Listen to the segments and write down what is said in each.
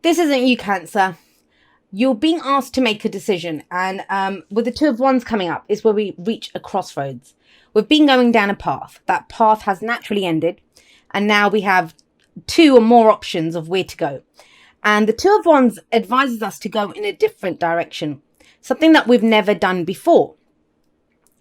This isn't you, Cancer. You're being asked to make a decision. And with the Two of Wands coming up, is where we reach a crossroads. We've been going down a path. That path has naturally ended. And now we have two or more options of where to go. And the Two of Wands advises us to go in a different direction. Something that we've never done before.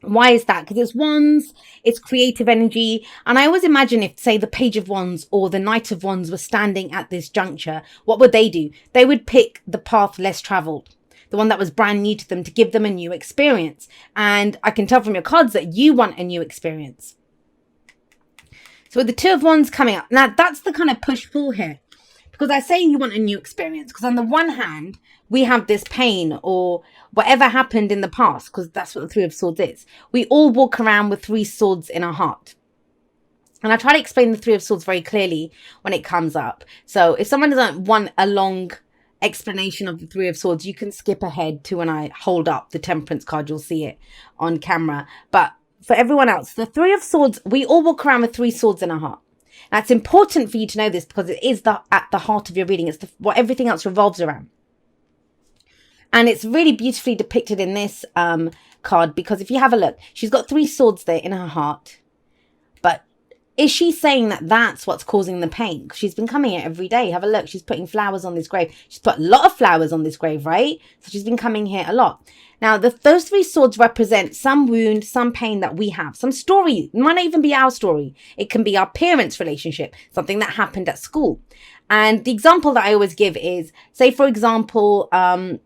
Why is that? Because it's wands, it's creative energy. And I always imagine if, say, the Page of Wands or the Knight of Wands were standing at this juncture, what would they do? They would pick the path less traveled, the one that was brand new to them, to give them a new experience. And I can tell from your cards that you want a new experience. So with the Two of Wands coming up, now that's the kind of push-pull here. Because I say you want a new experience. Because on the one hand, we have this pain or whatever happened in the past. Because that's what the Three of Swords is. We all walk around with three swords in our heart. And I try to explain the Three of Swords very clearly when it comes up. So if someone doesn't want a long explanation of the Three of Swords, you can skip ahead to when I hold up the Temperance card. You'll see it on camera. But for everyone else, the Three of Swords, we all walk around with three swords in our heart. Now, it's important for you to know this because it is at the heart of your reading. It's what everything else revolves around. And it's really beautifully depicted in this card because if you have a look, she's got three swords there in her heart. But is she saying that that's what's causing the pain? She's been coming here every day. Have a look. She's putting flowers on this grave. She's put a lot of flowers on this grave, right? So she's been coming here a lot. Now, those three swords represent some wound, some pain that we have, some story. It might not even be our story. It can be our parents' relationship, something that happened at school. And the example that I always give is, say, for example, I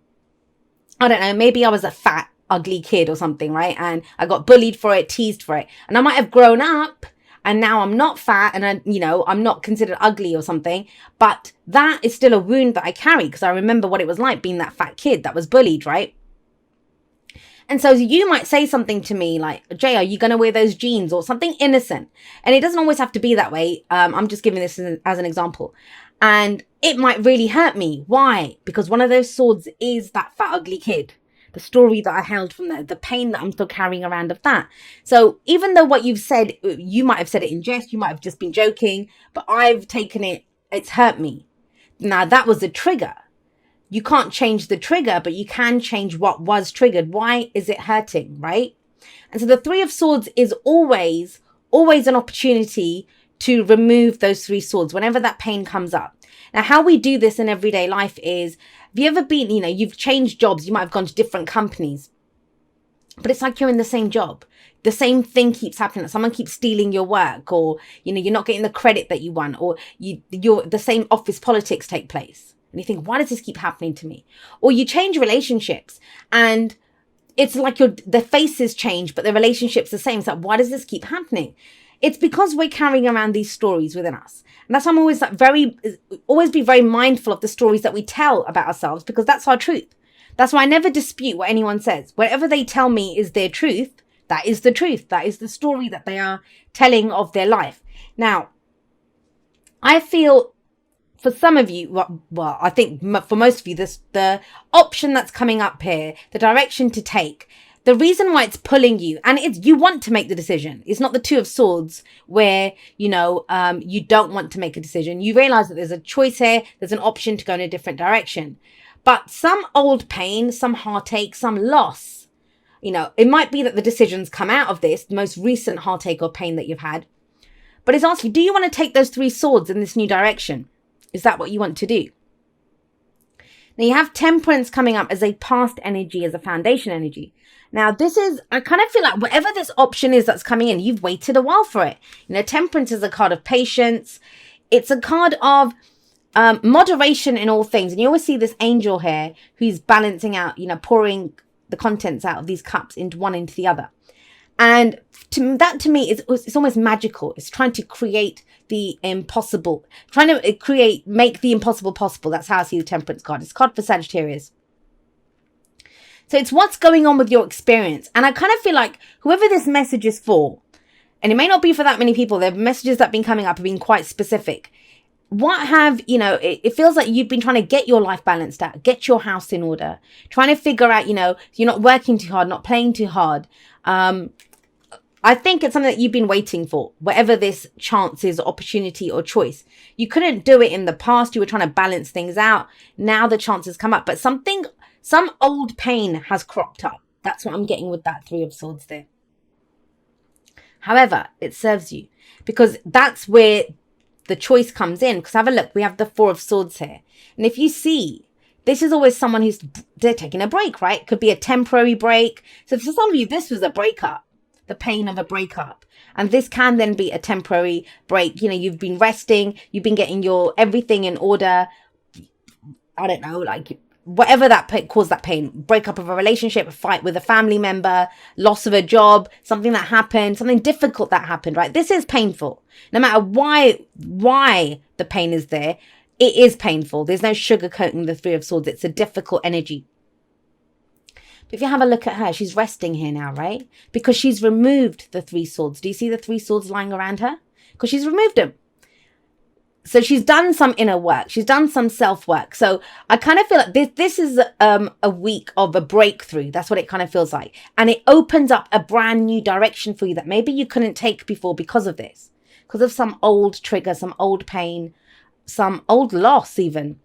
don't know, maybe I was a fat, ugly kid or something, right? And I got bullied for it, teased for it. And I might have grown up and now I'm not fat and I'm not considered ugly or something. But that is still a wound that I carry because I remember what it was like being that fat kid that was bullied, right? And so you might say something to me like, Jay, are you going to wear those jeans or something innocent? And it doesn't always have to be that way. I'm just giving this as an example. And it might really hurt me. Why? Because one of those swords is that fat, ugly kid. The story that I held from the pain that I'm still carrying around of that. So even though what you've said, you might have said it in jest, you might have just been joking, but I've taken it, it's hurt me. Now that was a trigger. You can't change the trigger, but you can change what was triggered. Why is it hurting, right? And so the Three of Swords is always an opportunity to remove those three swords whenever that pain comes up. Now, how we do this in everyday life is, have you ever been, you've changed jobs, you might have gone to different companies, but it's like you're in the same job. The same thing keeps happening. Someone keeps stealing your work, or, you're not getting the credit that you want, or the same office politics take place. And you think, why does this keep happening to me? Or you change relationships and it's like the faces change, but the relationship's the same. It's like, why does this keep happening? It's because we're carrying around these stories within us. And that's why I'm always always be very mindful of the stories that we tell about ourselves, because that's our truth. That's why I never dispute what anyone says. Whatever they tell me is their truth. That is the truth. That is the story that they are telling of their life. Now, I feel for some of you, well, I think for most of you, the option that's coming up here, the direction to take, the reason why it's pulling you, and you want to make the decision. It's not the Two of Swords where, you don't want to make a decision. You realize that there's a choice here. There's an option to go in a different direction. But some old pain, some heartache, some loss, it might be that the decisions come out of this, the most recent heartache or pain that you've had. But it's asking, do you want to take those three swords in this new direction? Is that what you want to do? Now you have Temperance coming up as a past energy, as a foundation energy. Now this is, I kind of feel like whatever this option is that's coming in, you've waited a while for it. Temperance is a card of patience. It's a card of moderation in all things. And you always see this angel here who's balancing out, pouring the contents out of these cups into the other. And to me, it's almost magical. It's trying to create the impossible, trying to make the impossible possible. That's how I see the Temperance card. It's a card for Sagittarius. So it's what's going on with your experience. And I kind of feel like whoever this message is for, and it may not be for that many people, the messages that have been coming up have been quite specific. It feels like you've been trying to get your life balanced out, get your house in order, trying to figure out, you're not working too hard, not playing too hard. I think it's something that you've been waiting for, whatever this chance is, opportunity or choice. You couldn't do it in the past. You were trying to balance things out. Now the chances come up, but some old pain has cropped up. That's what I'm getting with that Three of Swords there. However, it serves you because that's where the choice comes in. Because have a look, we have the Four of Swords here. And if you see, this is always someone they're taking a break, right? It could be a temporary break. So for some of you, this was a breakup, the pain of a breakup. And this can then be a temporary break. You know, you've been resting, you've been getting your everything in order. I don't know, like whatever that caused that pain, breakup of a relationship, a fight with a family member, loss of a job, something that happened, something difficult that happened, right? This is painful. No matter why the pain is there, it is painful. There's no sugarcoating the Three of Swords. It's a difficult energy. But if you have a look at her, she's resting here now, right? Because she's removed the Three Swords. Do you see the Three Swords lying around her? Because she's removed them. So she's done some inner work. She's done some self-work. So I kind of feel like this is a week of a breakthrough. That's what it kind of feels like. And it opens up a brand new direction for you that maybe you couldn't take before because of this. Because of some old trigger, some old pain, some old loss even.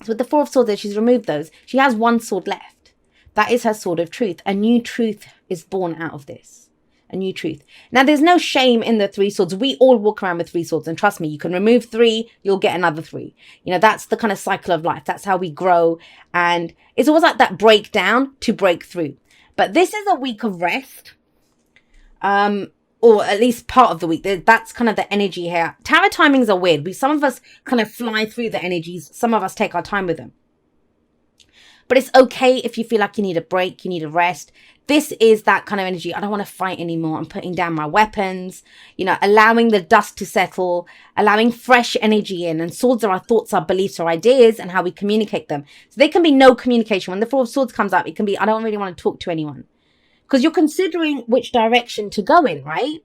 So with the Four of Swords there, she's removed those. She has one sword left. That is her sword of truth. A new truth is born out of this. A new truth. Now, there's no shame in the Three Swords. We all walk around with Three Swords. And trust me, you can remove 3, you'll get another 3. You know, that's the kind of cycle of life. That's how we grow. And it's always like that breakdown to break through. But this is a week of rest. Or at least part of the week. That's kind of the energy here. Tarot timings are weird. Some of us kind of fly through the energies. Some of us take our time with them. But it's okay if you feel like you need a break, you need a rest. This is that kind of energy. I don't want to fight anymore. I'm putting down my weapons, you know, allowing the dust to settle, allowing fresh energy in. And swords are our thoughts, our beliefs, our ideas, and how we communicate them. So there can be no communication. When the Four of Swords comes up, it can be, I don't really want to talk to anyone. Because you're considering which direction to go in, right?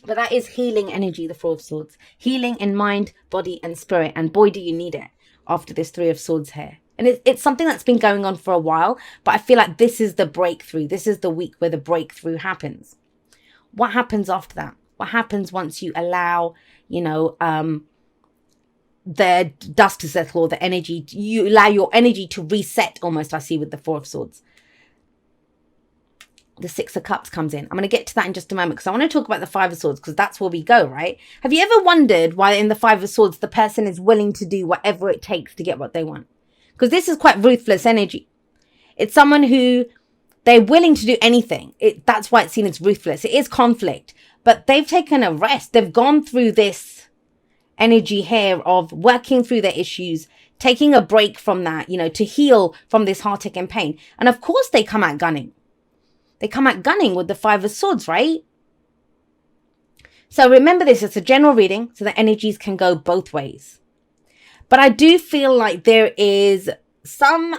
But that is healing energy, the Four of Swords. Healing in mind, body, and spirit. And boy, do you need it after this Three of Swords here. And it's something that's been going on for a while, but I feel like this is the breakthrough. This is the week where the breakthrough happens. What happens after that? What happens once you allow, you know, the dust to settle or the energy, you allow your energy to reset almost, I see with the Four of Swords. The Six of Cups comes in. I'm going to get to that in just a moment because I want to talk about the Five of Swords because that's where we go, right? Have you ever wondered why in the Five of Swords the person is willing to do whatever it takes to get what they want? Because this is quite ruthless energy. It's someone who they're willing to do anything. That's why it's seen as ruthless. It is conflict. But they've taken a rest. They've gone through this energy here of working through their issues, taking a break from that, you know, to heal from this heartache and pain. And of course they come out gunning. They come out gunning with the Five of Swords, right? So remember this, it's a general reading, so the energies can go both ways. But I do feel like there is some,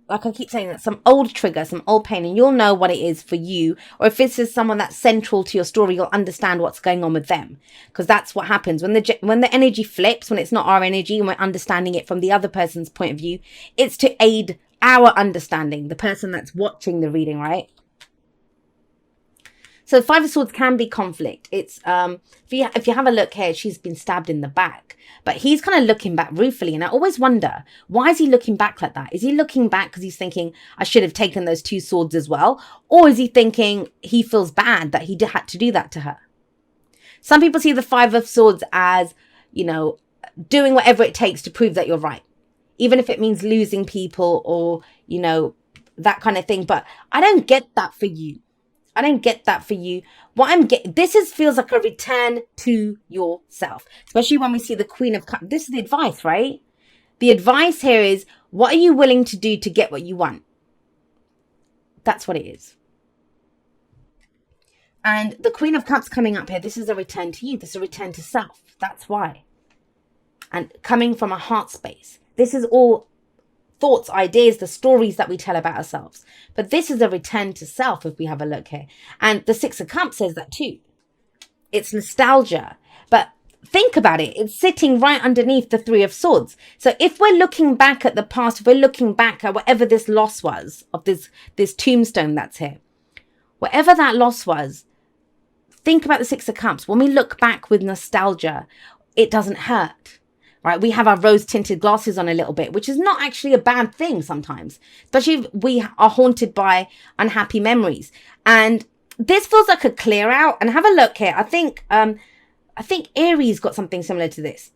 like I keep saying, that some old trigger, some old pain, and you'll know what it is for you. Or if this is someone that's central to your story, you'll understand what's going on with them. Because that's what happens. When the energy flips, when it's not our energy and we're understanding it from the other person's point of view, it's to aid our understanding, the person that's watching the reading, right? So Five of Swords can be conflict. It's if you have a look here, she's been stabbed in the back. But he's kind of looking back ruefully. And I always wonder, why is he looking back like that? Is he looking back because he's thinking, I should have taken those 2 swords as well? Or is he thinking he feels bad that he had to do that to her? Some people see the Five of Swords as, you know, doing whatever it takes to prove that you're right. Even if it means losing people or, you know, that kind of thing. But I don't get that for you. I don't get that for you. What I'm getting, feels like a return to yourself, especially when we see the Queen of Cups. This is the advice, right? The advice here is, what are you willing to do to get what you want? That's what it is. And the Queen of Cups coming up here, this is a return to you. This is a return to self. That's why. And coming from a heart space. This is all thoughts, ideas, the stories that we tell about ourselves. But this is a return to self if we have a look here. And the Six of Cups says that too. It's nostalgia. But think about it. It's sitting right underneath the Three of Swords. So if we're looking back at the past, if we're looking back at whatever this loss was of this tombstone that's here, Whatever that loss was, think about the Six of Cups. When we look back with nostalgia, it doesn't hurt, right? We have our rose-tinted glasses on a little bit, which is not actually a bad thing sometimes, especially if we are haunted by unhappy memories. And this feels like a clear out. And have a look here. I think Aries got something similar to this.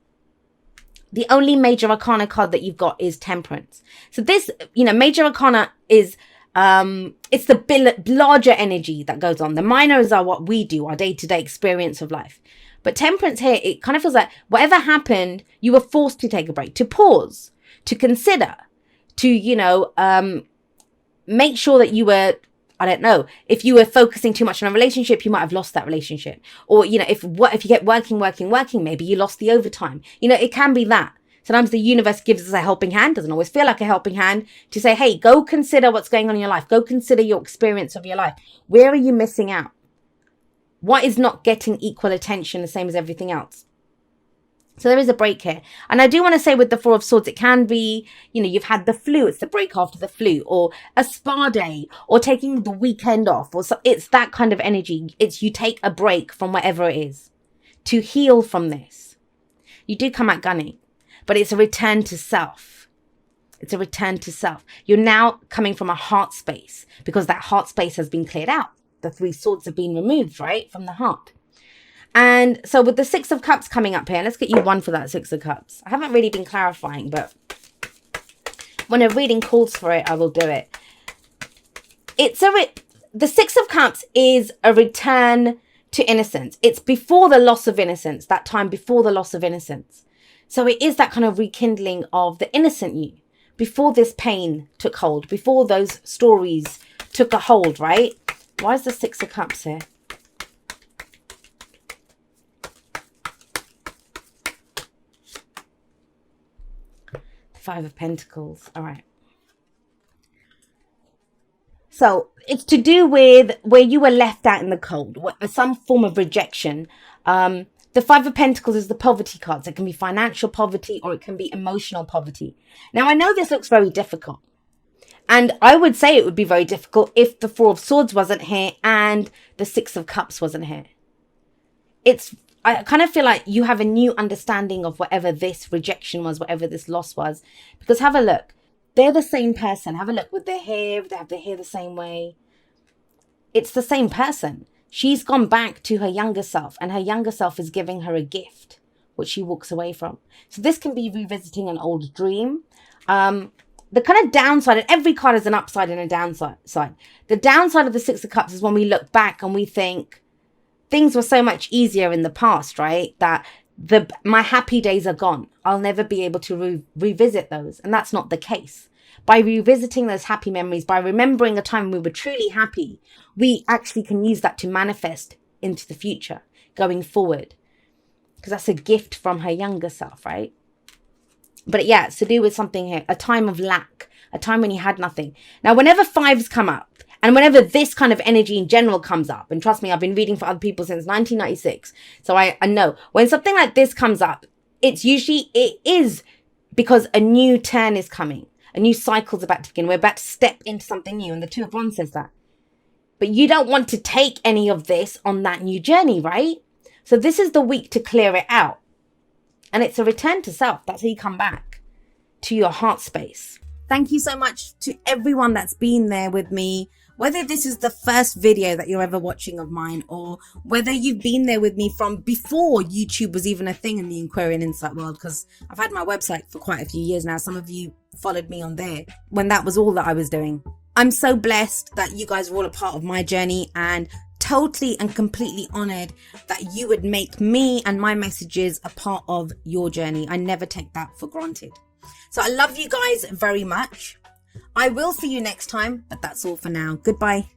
The only major arcana card that you've got is Temperance. So this, major arcana is, it's the larger energy that goes on. The minors are what we do, our day-to-day experience of life. But Temperance here, it kind of feels like whatever happened, you were forced to take a break, to pause, to consider, to, make sure that you were, I don't know, if you were focusing too much on a relationship, you might have lost that relationship. Or, if you get working, maybe you lost the overtime. It can be that. Sometimes the universe gives us a helping hand, doesn't always feel like a helping hand, to say, hey, go consider what's going on in your life. Go consider your experience of your life. Where are you missing out? What is not getting equal attention, the same as everything else? So there is a break here. And I do want to say with the Four of Swords, it can be, you've had the flu. It's the break after the flu, or a spa day, or taking the weekend off. Or so, it's that kind of energy. It's you take a break from whatever it is to heal from this. You do come out gunning, but it's a return to self. It's a return to self. You're now coming from a heart space because that heart space has been cleared out. The Three Swords have been removed, right, from the heart. And so with the Six of Cups coming up here, let's get you one for that Six of Cups. I haven't really been clarifying, but when a reading calls for it, I will do it. The Six of Cups is a return to innocence. It's before the loss of innocence, that time before the loss of innocence. So it is that kind of rekindling of the innocent you, before this pain took hold, before those stories took a hold, right? Why is the Six of Cups here? The Five of Pentacles. All right. So it's to do with where you were left out in the cold, some form of rejection. The Five of Pentacles is the poverty cards. It can be financial poverty or it can be emotional poverty. Now, I know this looks very difficult. And I would say it would be very difficult if the Four of Swords wasn't here and the Six of Cups wasn't here. I kind of feel like you have a new understanding of whatever this rejection was, whatever this loss was. Because have a look. They're the same person. Have a look with their hair. They have their hair the same way. It's the same person. She's gone back to her younger self, and her younger self is giving her a gift, which she walks away from. So this can be revisiting an old dream. The kind of downside, and every card has an upside and a downside. The downside of the Six of Cups is when we look back and we think things were so much easier in the past, right? That my happy days are gone. I'll never be able to revisit those. And that's not the case. By revisiting those happy memories, by remembering a time we were truly happy, we actually can use that to manifest into the future, going forward. Because that's a gift from her younger self, right? But yeah, it's to do with something here, a time of lack, a time when you had nothing. Now, whenever fives come up, and whenever this kind of energy in general comes up, and trust me, I've been reading for other people since 1996, so I know, when something like this comes up, it is because a new turn is coming. A new cycle's about to begin. We're about to step into something new, and the Two of Wands says that. But you don't want to take any of this on that new journey, right? So this is the week to clear it out. And it's a return to self. That's how you come back to your heart space. Thank you so much to everyone that's been there with me. Whether this is the first video that you're ever watching of mine, or whether you've been there with me from before YouTube was even a thing in the Aquarian Insight world, because I've had my website for quite a few years now. Some of you followed me on there when that was all that I was doing. I'm so blessed that you guys are all a part of my journey, and totally and completely honored that you would make me and my messages a part of your journey. I never take that for granted. So I love you guys very much. I will see you next time, but that's all for now. Goodbye.